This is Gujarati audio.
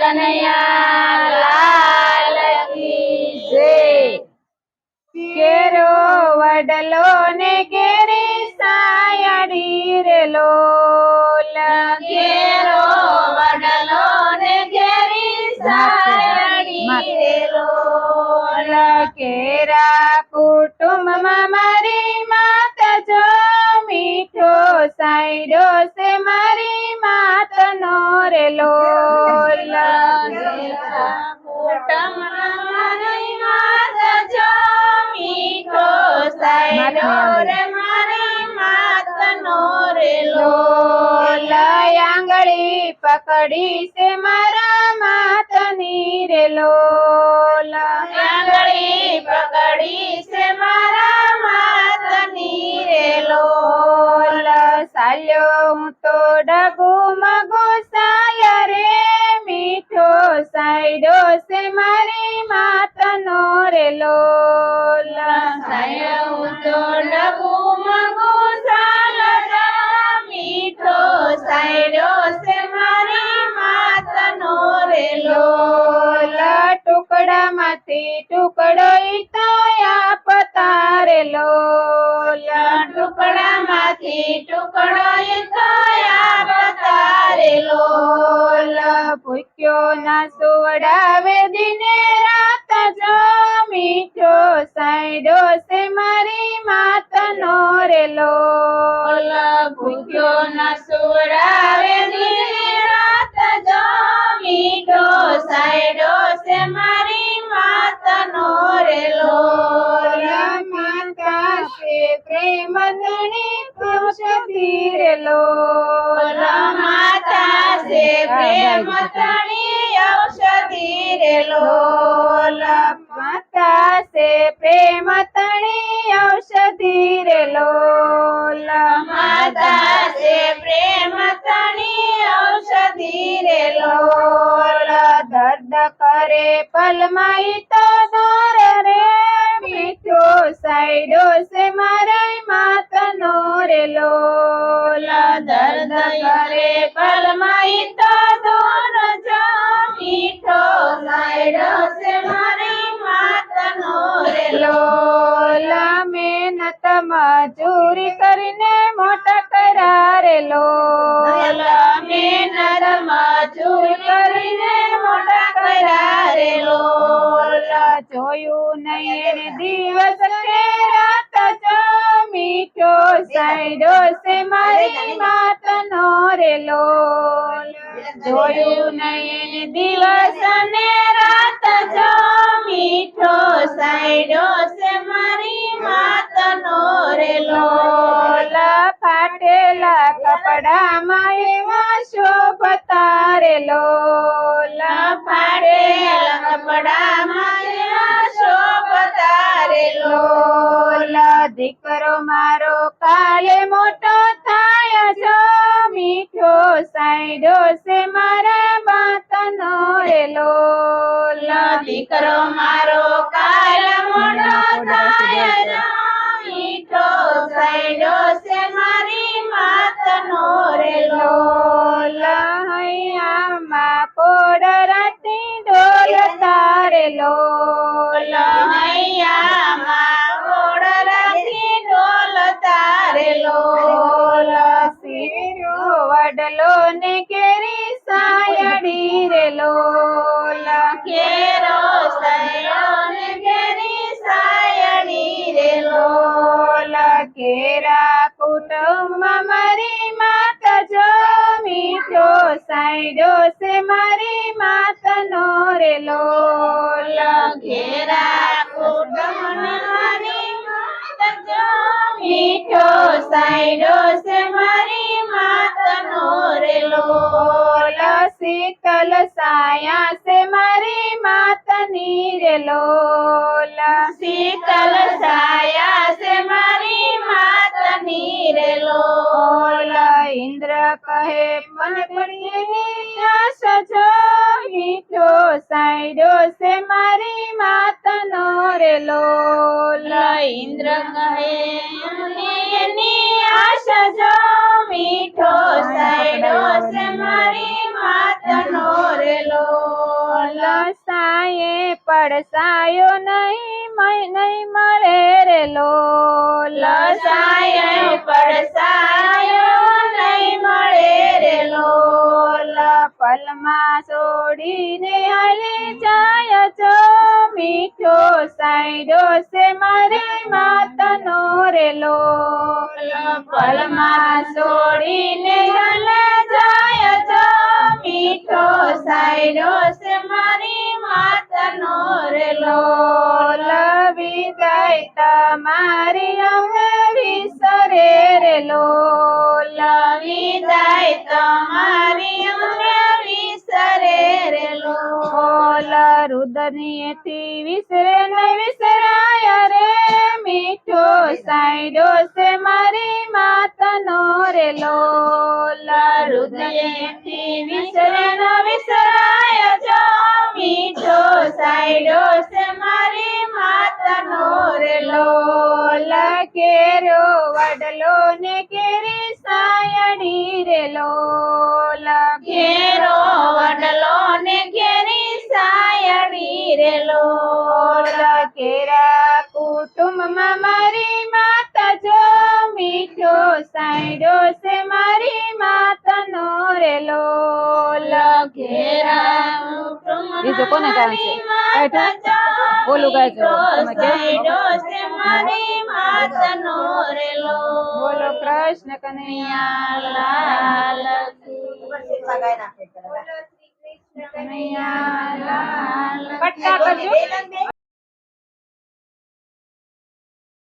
કનૈયા લાલ કી જય। કેરો વડલો ને કેરી સાયડી રે લોલ, કેરો વડલો ને કેરી સાયડી રે લોલ। કેરા કુટુંબમાં મારી માતા જો મીઠો સાયડો છે મારી માતનો રે લોલ। કુટુંબમાં મારી માતા જો મીઠો સાયડો રે મારી માતનો રે લોલ। આંગળી પકડી છે મારા માતની રે લોલ, આંગળી પકડી છે મારા માતની રે લોલ। સાલ્યો હું તો ડગુ મગુ સાલ રે મીઠો સાયડો છે મારી માતનો રે લોલ। સાયડો તો ડગુ મગુ સાલ મીઠો સાયડો છે મારી માતનો રે લોલ। ટુકડામાંથી ટુકડો ઈ તો આપતા રે લોલ, ટુકડામાંથી ટુકડો ઈ તો આપતા રે લોલ। ભૂખ્યો ના સુવડાવે દિને રાત જો મીઠો સાયડો છે મારી માતનો રે લોલ। ભૂખ્યો ના સુવડાવે દિને રાત જો મીઠો સાયડો છે મારી માતનો રે લોલ। માતા છે પ્રેમ ધણી ઔષધિ રે લોલ, માતા છે પ્રેમ ધણી ઔષધિ રે લોલ। માતા છે પ્રેમ ધણી ઔષધિ રે લોલ, માતા છે પ્રેમ ધણી ઔષધિ રે લોલ। દર્દ કરે પલમાં ઈ તો દૂર રે મીઠો સાયડો છે મારા માતનો રે લોલ। દર્દ કરે પલમાં ઈ તો દૂર જો મીઠો સાયડો છે મારી માતનો રે લોલ। મહેનત મજૂરી કરીને મોટા કર્યા રે લોલ, મહેનત મજૂરી કરીને મોટા કર્યા રે લોલ। જોયું નહીં એને દિવસ કે રાત જો મીઠો સાયડો છે મારી માતનો રે લોલ। જોયું નહીં એને દિવસ ને રાત જો મીઠો સાયડો છે મારી માતનો રે લોલ। ફાટેલા કપડામાં એવા શોભતા રે લોલ, ફાટેલા કપડામાં એવા શોભતા રે લોલ। દીકરો મારો કાલે મોટો થાય જો મીઠો સાયડો છે મારા માતનો રે લોલ। દીકરો મારો કાલ મોટો થાય જો મીઠો સાયડો છે મારી માતનો રે લોલ। હૈયામાં કોડરાતી ડોલતા રે લોલ, હૈયામાં ઓડરાથી ડોલતા રે લોલ। શીરો વડલો ને કેરી સાયડી રે લોલ, કેરો સાયડો ને કેરી સાયડી રે લોલ। કેરા કુટુંબમાં મારી માતા જો મીઠો સાયડો છે મારી માતનો રે લોલ, ઘેરા કુટુંબમાં મારી માતા જો મીઠો સાયડો છે મારી માતનો રે લોલ। શીતલ સાયા છે મારી માતની રે લોલ, શીતલ સાયા છે મારી માતની રે લોલ। ઇન્દ્ર કહે મને પડીએની આશા જો મીઠો સાયડો છે મારી માતનો રે લોલ, ઇન્દ્ર કહે અમને એની આશા જો મીઠો સાયડો છે મારી માતનો રે લોલ। પડસાયો નહીં મળે રે લોલ સાયો પડસાયો નહીં મળે રે લોલ પલમાં છોડીને હાલી જાય છો મીઠો સાયડો છે મારી માતનો રે લોલ પલમાં છોડીને ચાલે જાય છો મીઠો સાયડો છે મારી માતનો રે લોલ વિદાય તમારી અમે વિસરે રે લોલ વિદાય તમારી અમને વિસરે રે લોલ રુદનીથી વિસરે નહીં વિસરાય રે મીઠો સાયડો છે મારી માતનો રે લોલ હૃદયથી વિસરે ન વિસરાય જો મીઠો સાયડો છે મારી માતનો રે લોલ કેરો વડલો ને કેરી સાયડી રે લોલ ઘેરો વડલો ને ઘેરી સાયડી રે લોલ કેરા કુટુંબમાં મારી માતા જો મીઠો સાયડો છે મારી માતનો રે લોલ ઘેરા બીજું કોને ગાવાનું છે? ગાયઠું? ઓલું ગાયજો. તમે કેવું? સાયડો છે મારી માતનો રે લોલ બોલો કૃષ્ણ કનૈયા લાલ કનૈયા લાલ. પટ્ટા કરજો.